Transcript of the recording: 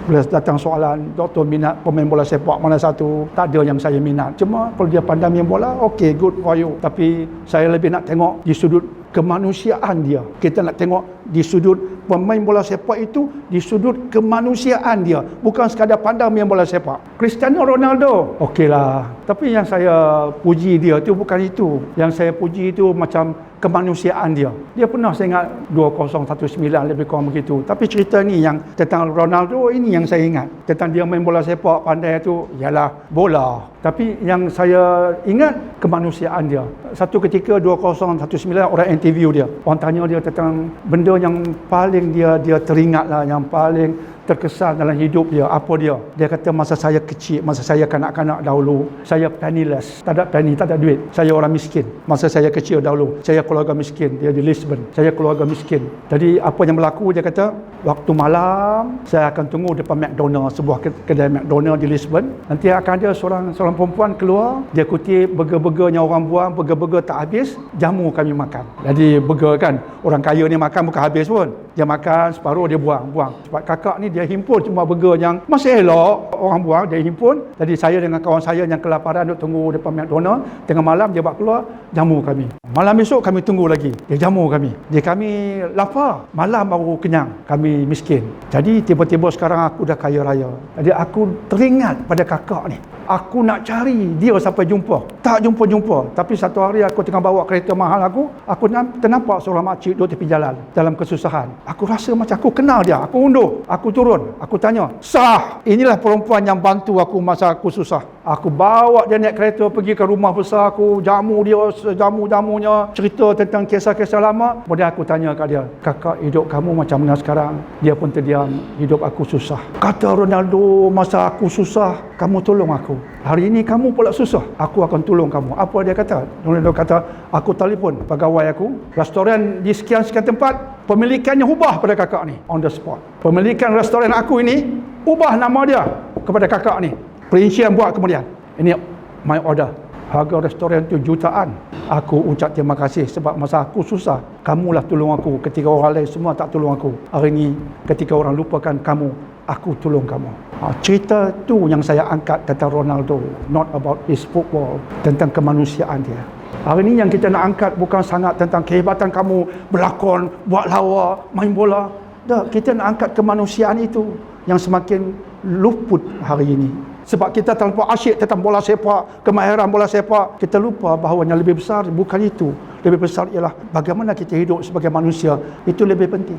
Bila datang soalan, doktor minat pemain bola sepak mana satu, tak ada yang saya minat. Cuma kalau dia pandai main bola, okay, good for you. Tapi saya lebih nak tengok di sudut kemanusiaan dia. Kita nak tengok di sudut pemain bola sepak itu, di sudut kemanusiaan dia, bukan sekadar pandai main bola sepak. Cristiano Ronaldo, okeylah. Tapi yang saya puji dia tu bukan itu. Yang saya puji itu macam kemanusiaan dia. Dia pernah, saya ingat 2019 lebih kurang begitu. Tapi cerita ni yang tentang Ronaldo, ini yang saya ingat. Tentang dia main bola sepak pandai tu, ialah bola. Tapi yang saya ingat kemanusiaan dia. Satu ketika 2019 orang interview dia. Orang tanya dia tentang benda yang paling dia teringat lah, yang paling terkesan dalam hidup dia. Apa dia? Dia kata masa saya kecil, masa saya kanak-kanak dahulu, saya penniless, tak ada penny, tak ada duit. Saya orang miskin. Masa saya kecil dahulu, saya keluarga miskin. Dia di Lisbon. Saya keluarga miskin. Jadi apa yang berlaku, dia kata, waktu malam saya akan tunggu depan McDonald's, sebuah kedai McDonald's di Lisbon. Nanti akan ada seorang perempuan keluar, dia kutip burger-burgernya orang buang, burger-burger tak habis, jamu kami makan. Jadi burger kan, orang kaya ni makan bukan habis pun. Dia makan separuh, dia buang. Sebab kakak ni dia himpun cuma burger yang masih elok, orang buang, dia himpun. Jadi saya dengan kawan saya yang kelaparan duk tunggu depan McDonald's, tengah malam dia buat keluar, jamu kami. Malam esok kami tunggu lagi, dia jamu kami. Dia kami lapar, malam baru kenyang, kami miskin. Jadi tiba-tiba sekarang aku dah kaya raya. Jadi aku teringat pada kakak ni. Aku nak cari dia sampai jumpa. Tak jumpa-jumpa. Tapi satu hari aku tengah bawa kereta mahal aku ternampak seorang makcik duduk tepi jalan dalam kesusahan. Aku rasa macam aku kenal dia. Aku undur, aku turun, aku tanya, "Sah, inilah perempuan yang bantu aku masa aku susah." Aku bawa dia naik kereta pergi ke rumah besar aku, jamu dia, jamu-jamunya, cerita tentang kisah-kisah lama. Kemudian aku tanya kat dia, "Kakak, hidup kamu macam mana sekarang?" Dia pun terdiam. "Hidup aku susah." Kata Ronaldo, "Masa aku susah, kamu tolong aku. Hari ini kamu pula susah, aku akan tolong kamu." Apa dia kata? Ronaldo kata, "Aku telefon pegawai aku, restoran di sekian-sekian tempat, pemilikannya ubah pada kakak ni, on the spot. Pemilikan restoran aku ini, ubah nama dia kepada kakak ni. Perincian buat kemudian. Ini my order. Harga restoran tu jutaan. Aku ucap terima kasih sebab masa aku susah, kamulah tolong aku ketika orang lain semua tak tolong aku. Hari ini ketika orang lupakan kamu, aku tolong kamu." Cerita tu yang saya angkat tentang Ronaldo, not about his football, tentang kemanusiaan dia. Hari ini yang kita nak angkat bukan sangat tentang kehebatan kamu berlakon, buat lawa, main bola. Tak, kita nak angkat kemanusiaan itu yang semakin luput hari ini. Sebab kita terlalu asyik tentang bola sepak, kemahiran bola sepak, kita lupa bahawa yang lebih besar bukan itu. Lebih besar ialah bagaimana kita hidup sebagai manusia. Itu lebih penting.